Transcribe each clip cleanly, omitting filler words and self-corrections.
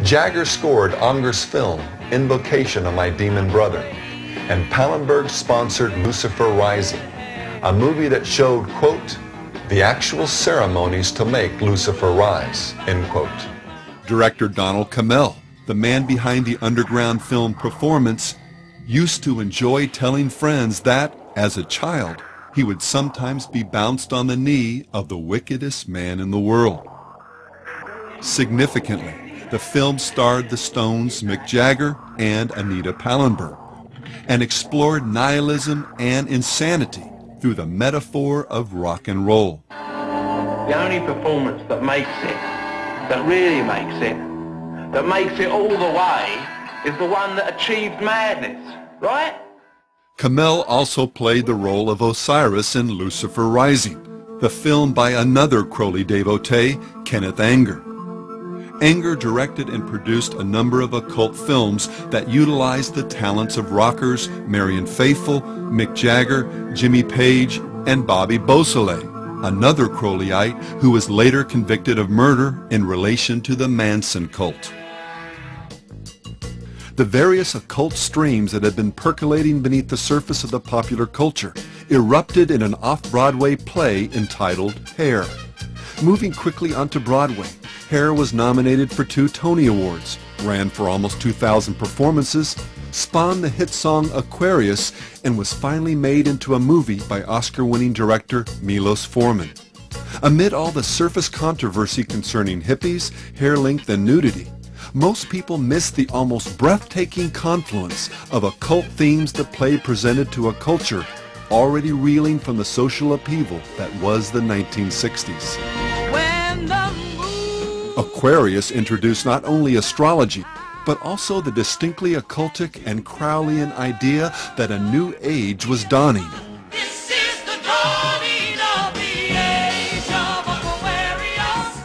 Jagger scored Unger's film, Invocation of My Demon Brother, and Pallenberg sponsored Lucifer Rising, a movie that showed, quote, the actual ceremonies to make Lucifer rise, end quote. Director Donald Cammell, the man behind the underground film Performance, used to enjoy telling friends that, as a child, he would sometimes be bounced on the knee of the wickedest man in the world. Significantly, the film starred the Stones' Mick Jagger and Anita Pallenberg, and explored nihilism and insanity through the metaphor of rock and roll. The only performance that makes it, that really makes it, that makes it all the way, is the one that achieved madness, right? Cammell also played the role of Osiris in Lucifer Rising, the film by another Crowley devotee, Kenneth Anger. Anger directed and produced a number of occult films that utilized the talents of rockers Marian Faithfull, Mick Jagger, Jimmy Page, and Bobby Beausoleil, another Crowleyite who was later convicted of murder in relation to the Manson cult. The various occult streams that had been percolating beneath the surface of the popular culture erupted in an off-Broadway play entitled Hair. Moving quickly onto Broadway, Hair was nominated for 2 Tony Awards, ran for almost 2,000 performances, spawned the hit song Aquarius, and was finally made into a movie by Oscar-winning director Milos Forman. Amid all the surface controversy concerning hippies, hair length, and nudity, most people missed the almost breathtaking confluence of occult themes the play presented to a culture already reeling from the social upheaval that was the 1960s. Aquarius introduced not only astrology, but also the distinctly occultic and Crowleyan idea that a new age was dawning. This is the dawning of the age of Aquarius.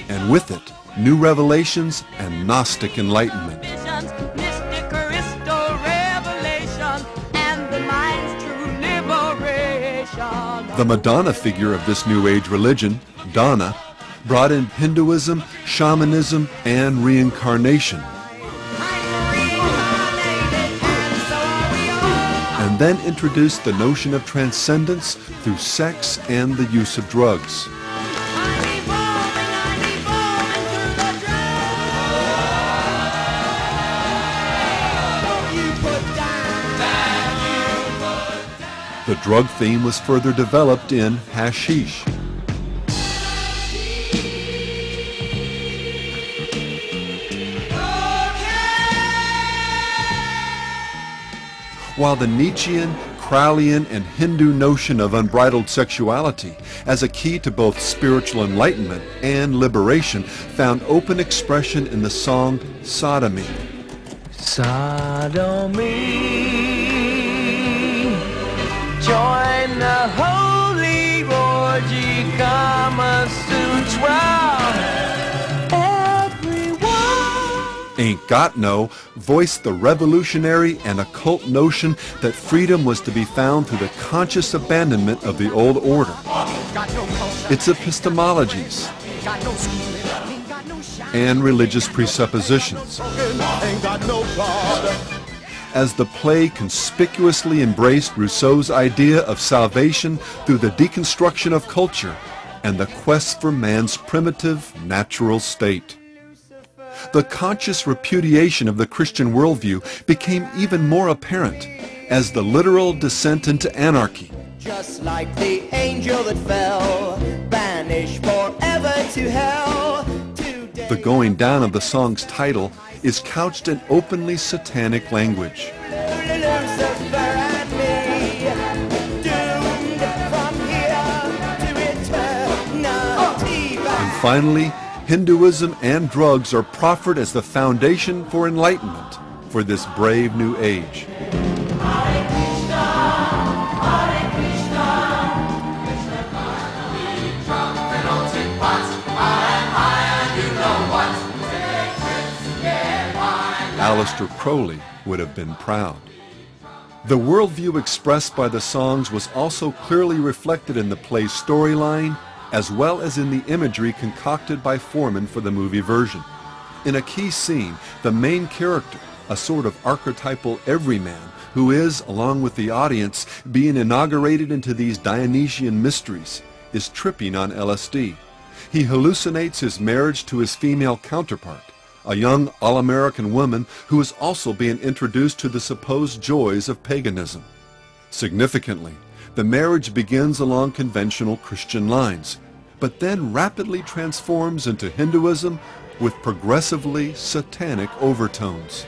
And with it, new revelations and Gnostic enlightenment. Mystic crystal revelation and the mind's true liberation. The Madonna figure of this New Age religion, Donna, brought in Hinduism, shamanism, and reincarnation, and then introduced the notion of transcendence through sex and the use of drugs. The drug theme was further developed in Hashish. While the Nietzschean, Crowleyan, and Hindu notion of unbridled sexuality as a key to both spiritual enlightenment and liberation found open expression in the song Sodomy. Sodomy, join the holy orgy, Kama Sutra. Ain't Got No voiced the revolutionary and occult notion that freedom was to be found through the conscious abandonment of the old order, its epistemologies, and religious presuppositions. As the play conspicuously embraced Rousseau's idea of salvation through the deconstruction of culture and the quest for man's primitive, natural state. The conscious repudiation of the Christian worldview became even more apparent as the literal descent into anarchy. Just like the angel that fell, banished forever to hell. Today. The going down of the song's title is couched in openly satanic language. Lucifer and me, doomed from here to eternity. And finally, Hinduism and drugs are proffered as the foundation for enlightenment for this brave new age. Aleister Crowley would have been proud. The worldview expressed by the songs was also clearly reflected in the play's storyline, as well as in the imagery concocted by Forman for the movie version. In a key scene, the main character, a sort of archetypal everyman, who is, along with the audience, being inaugurated into these Dionysian mysteries, is tripping on LSD. He hallucinates his marriage to his female counterpart, a young all-American woman who is also being introduced to the supposed joys of paganism. Significantly, the marriage begins along conventional Christian lines, but then rapidly transforms into Hinduism with progressively satanic overtones.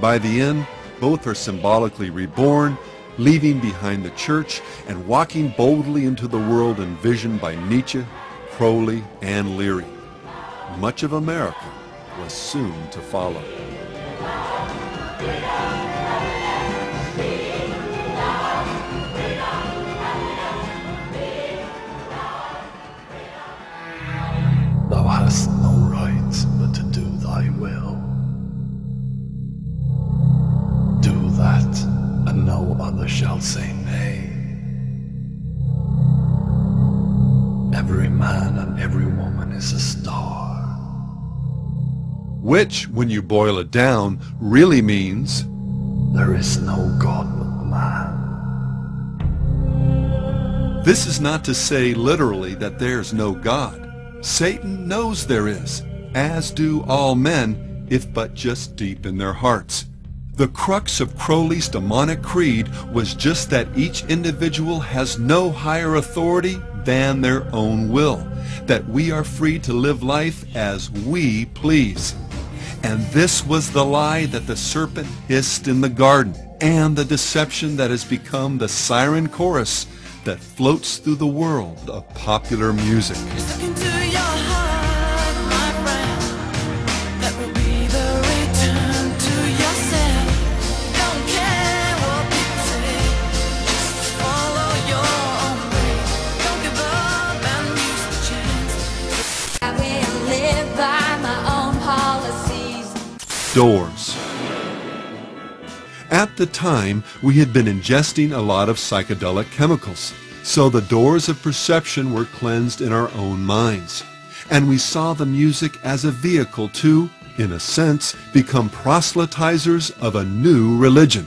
By the end, both are symbolically reborn, leaving behind the church and walking boldly into the world envisioned by Nietzsche, Crowley, and Leary. Much of America was soon to follow. Thou hast no right but to do thy will. Do that, and no other shall say nay. Every man and every woman is a star. Which, when you boil it down, really means there is no God but man. This is not to say literally that there's no God. Satan knows there is, as do all men, if but just deep in their hearts. The crux of Crowley's demonic creed was just that each individual has no higher authority than their own will, that we are free to live life as we please. And this was the lie that the serpent hissed in the garden, and the deception that has become the siren chorus that floats through the world of popular music. Look into your heart, my friend. That will be the return to yourself. Don't care what people say. Just follow your own way. Don't give up and use the chance. I will live by my own policies. Doors. At the time, we had been ingesting a lot of psychedelic chemicals, so the doors of perception were cleansed in our own minds. And we saw the music as a vehicle to, in a sense, become proselytizers of a new religion,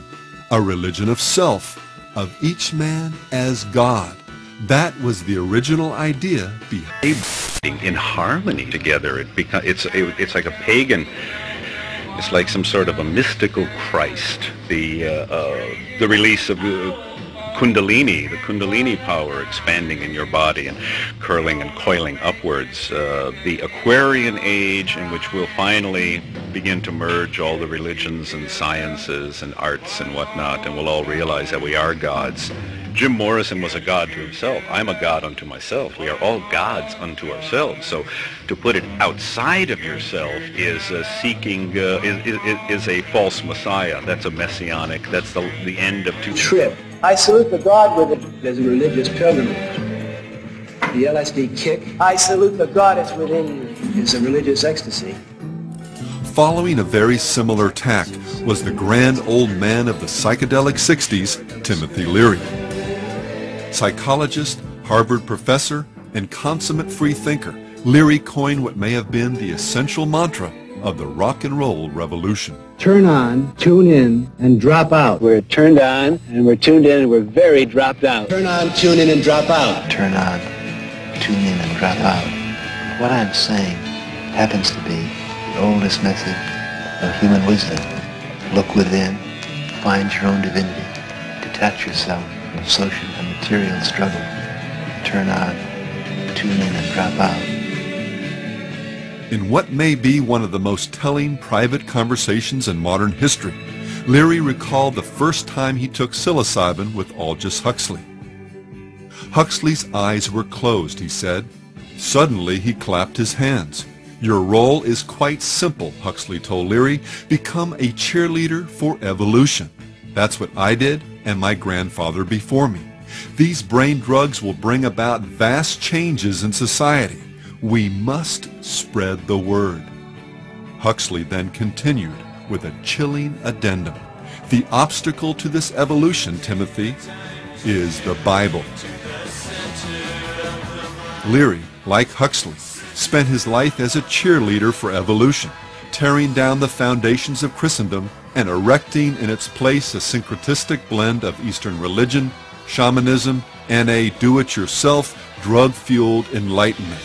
a religion of self, of each man as God. That was the original idea behind in harmony together. It's like a pagan. It's like some sort of a mystical Christ. The release of the Kundalini power expanding in your body and curling and coiling upwards. The Aquarian age, in which we'll finally begin to merge all the religions and sciences and arts and whatnot, and we'll all realize that we are gods. Jim Morrison was a god to himself. I'm a god unto myself. We are all gods unto ourselves. So to put it outside of yourself is seeking, is a false messiah. That's a messianic, that's the end of two. Trip. I salute the God with it. There's a religious pilgrimage. The LSD kick. I salute the goddess within you. Is a religious ecstasy. Following a very similar tack was the grand old man of the psychedelic 60s, Timothy Leary. Psychologist, Harvard professor, and consummate free thinker, Leary coined what may have been the essential mantra of the rock and roll revolution. Turn on, tune in, and drop out. We're turned on, and we're tuned in, and we're very dropped out. Turn on, tune in, and drop out. Turn on, tune in, and drop out. What I'm saying happens to be the oldest method of human wisdom. Look within, find your own divinity, detach yourself from social and material struggle. Turn on, tune in, and drop out. In what may be one of the most telling private conversations in modern history, Leary recalled the first time he took psilocybin with Aldous Huxley. Huxley's eyes were closed, he said. Suddenly he clapped his hands. Your role is quite simple, Huxley told Leary. Become a cheerleader for evolution. That's what I did and my grandfather before me. These brain drugs will bring about vast changes in society. We must spread the word. Huxley then continued with a chilling addendum. The obstacle to this evolution, Timothy, is the Bible. Leary, like Huxley, spent his life as a cheerleader for evolution, tearing down the foundations of Christendom and erecting in its place a syncretistic blend of Eastern religion, shamanism, and a do-it-yourself, drug-fueled enlightenment.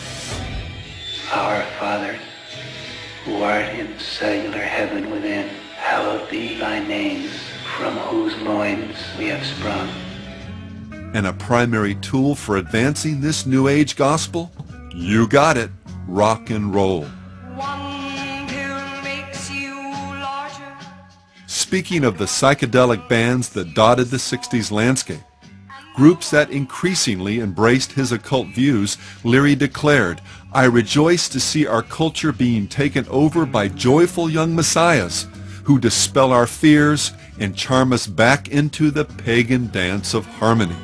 Our Father, who art in cellular heaven within, hallowed be thy name, from whose loins we have sprung. And a primary tool for advancing this New Age gospel? You got it, rock and roll. One pill makes you larger. Speaking of the psychedelic bands that dotted the 60s landscape, groups that increasingly embraced his occult views, Leary declared, "I rejoice to see our culture being taken over by joyful young messiahs who dispel our fears and charm us back into the pagan dance of harmony."